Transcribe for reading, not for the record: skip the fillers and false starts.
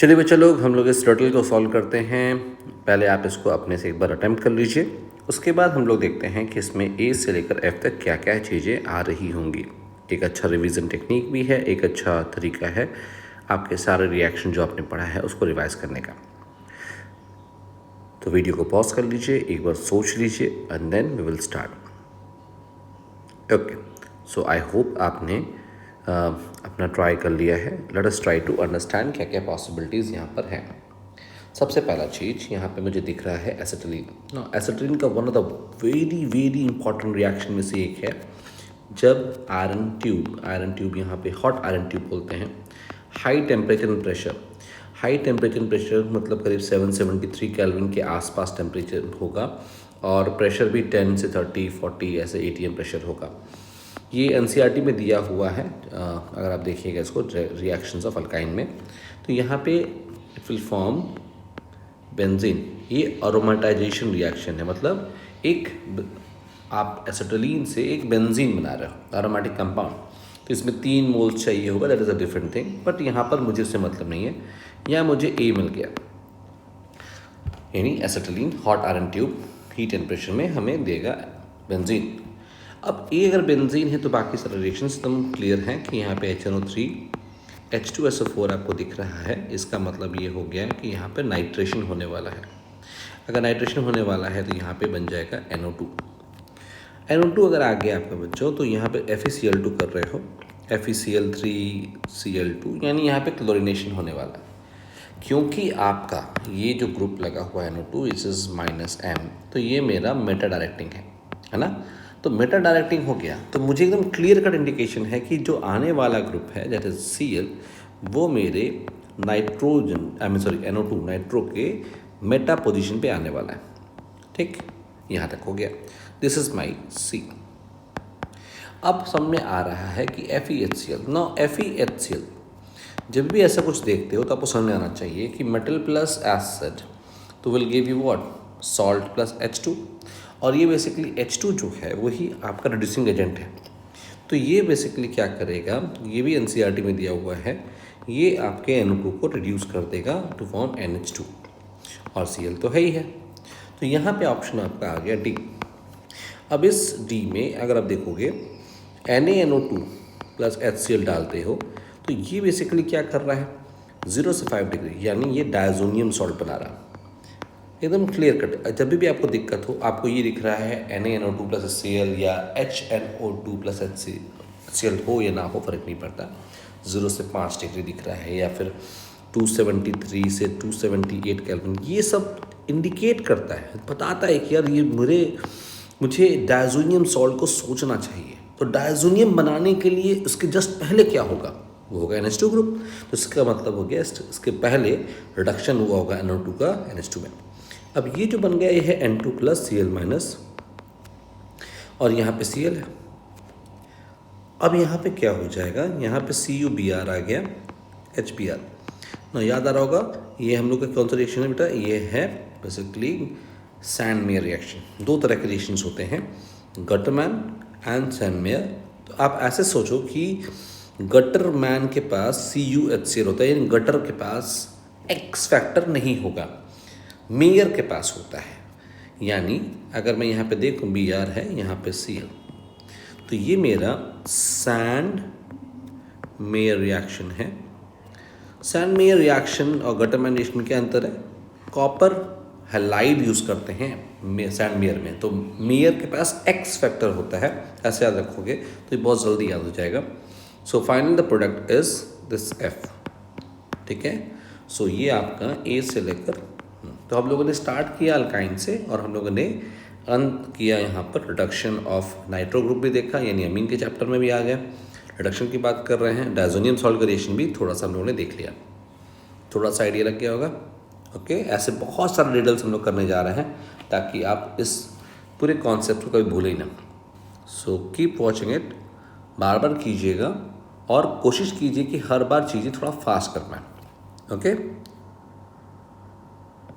चलिए बच्चा लोग, हम लोग इस रिडल को सॉल्व करते हैं। पहले आप इसको अपने से एक बार अटेम्प्ट कर लीजिए, उसके बाद हम लोग देखते हैं कि इसमें ए से लेकर एफ तक क्या क्या चीज़ें आ रही होंगी। एक अच्छा रिवीजन टेक्निक भी है, एक अच्छा तरीका है आपके सारे रिएक्शन जो आपने पढ़ा है उसको रिवाइज करने का। तो वीडियो को पॉज कर लीजिए, एक बार सोच लीजिए and then we will start. Okay, so I hope आपने अपना ट्राई कर लिया है। Let us try to understand क्या क्या पॉसिबिलिटीज़ यहाँ पर हैं। सबसे पहला चीज़ यहाँ पे मुझे दिख रहा है एसिटिलीन। ना, एसिटिलीन का one of the very important reaction में से एक है। जब आयरन ट्यूब यहाँ पे हॉट आयरन ट्यूब बोलते हैं, हाई टेम्परेचर मतलब करीब 773 केल्विन के आसपास टेम्परेचर होगा और प्रेशर भी 10 से 30 40 ऐसे ATM प्रेशर होगा। ये NCERT में दिया हुआ है। अगर आप देखिएगा इसको रिएक्शंस ऑफ अल्काइन में, तो यहाँ पे इट विल फॉर्म बेंजीन। ये अरोमेटाइजेशन रिएक्शन है, मतलब एक आप एसिटिलीन से एक बेंजीन बना रहे हो, अरोमेटिक कंपाउंड। तो इसमें 3 मोल्स चाहिए होगा, that is a different thing, but यहाँ पर मुझे उससे मतलब नहीं है। यहाँ मुझे ए मिल गया, यानी acetylene hot iron tube heat temperature में हमें देगा बेंजीन। अब ए अगर बेंजीन है तो बाकी सारे रिएक्शंस एकदम क्लियर हैं कि यहाँ पे HNO3 H2SO4 आपको दिख रहा है। इसका मतलब ये हो गया कि यहाँ पे नाइट्रेशन होने वाला है। अगर नाइट्रेशन होने वाला है तो यहाँ पे बन जाएगा NO2 अगर आ गया आपका बच्चों, तो यहाँ पे FeCl2 कर रहे हो, FeCl3Cl2, यानी यहाँ पे क्लोरीनेशन होने वाला है। क्योंकि आपका ये जो ग्रुप लगा हुआ है NO2 इस इज़ -M, तो ये मेरा मेटा डायरेक्टिंग है ना। तो मेटा डायरेक्टिंग हो गया, तो मुझे एकदम क्लियर कट इंडिकेशन है कि जो आने वाला ग्रुप है दैट इज Cl, वो मेरे NO2 नाइट्रो के मेटा पोजीशन पे आने वाला है। ठीक, यहाँ तक हो गया। This is my C। अब समझ में आ रहा है कि FeHCl। नाउ FeHCl जब भी ऐसा कुछ देखते हो तो आपको समझ में आना चाहिए कि मेटल प्लस एसिड तो will give you what, salt plus H2, और ये बेसिकली H2 जो है वही आपका रिड्यूसिंग एजेंट है। तो ये बेसिकली क्या करेगा, ये भी NCERT में दिया हुआ है, ये आपके NO2 को रिड्यूस कर देगा टू फॉर्म NH2, और Cl तो है ही है। तो यहाँ पे ऑप्शन आपका आ गया D। अब इस D में अगर आप देखोगे NaNO2 प्लस HCl डालते हो तो ये बेसिकली क्या कर रहा है, 0 से 5 डिग्री, यानी ये डायजोनियम सॉल्ट बना रहा है। एकदम क्लियर कट। जब भी आपको दिक्कत हो, आपको ये दिख रहा है NaNO2 प्लस HCl या HNO2 प्लस HCl हो या ना हो फर्क नहीं पड़ता, 0 से 5 डिग्री दिख रहा है या फिर 273 से 278 केल्विन, ये सब इंडिकेट करता है, बताता है कि यार ये मुझे डायजोनियम सॉल्ट को सोचना चाहिए। तो डायजोनियम बनाने के लिए उसके जस्ट पहले क्या होगा, वो होगा NH2 ग्रुप। तो इसका मतलब हो गया इसके पहले रिडक्शन हुआ होगा NO2 का NH2 में। अब ये जो बन गया ये है N2 प्लस Cl माइनस, और यहाँ पे Cl है। अब यहाँ पे क्या हो जाएगा, यहाँ पे CuBr आ गया HBr ना, याद आ रहा होगा ये हम लोग का कौन सा रिएक्शन है बेटा, ये है बेसिकली सैंडमेयर रिएक्शन। 2 तरह के रिएक्शंस होते हैं, गटरमैन एंड सैंडमेयर। तो आप ऐसे सोचो कि गटरमैन के पास CuHCl होता है, यानी गटर के पास X फैक्टर नहीं होगा, मेयर के पास होता है। यानी अगर मैं यहाँ पे देखूँ Br है, यहाँ पे Cl, तो ये मेरा सैंड मेयर रिएक्शन है। सैंड मेयर रिएक्शन और गटरमैन रिएक्शन में क्या अंतर है, कॉपर हैलाइड यूज़ करते हैं सैंड मेयर में, तो मेयर के पास X फैक्टर होता है। ऐसे याद रखोगे तो ये बहुत जल्दी याद हो जाएगा। So final the product is this F। ठीक है, सो ये आपका A से लेकर, तो हम लोगों ने स्टार्ट किया अल्काइन से और हम लोगों ने अंत किया यहाँ पर रिडक्शन ऑफ नाइट्रो ग्रुप भी देखा, यानी अमीन के चैप्टर में भी आ गया। रिडक्शन की बात कर रहे हैं, डायजोनियम सॉल्ट का रिएक्शन भी थोड़ा सा हम लोगों ने देख लिया, थोड़ा सा आइडिया लग गया होगा। ओके, ऐसे बहुत सारे रिडल्स हम लोग करने जा रहे हैं ताकि आप इस पूरे कॉन्सेप्ट को कभी भूलें ही ना। सो कीप वॉचिंग इट, बार बार कीजिएगा और कोशिश कीजिए कि हर बार चीज़ें थोड़ा फास्ट कर पाएँ। ओके।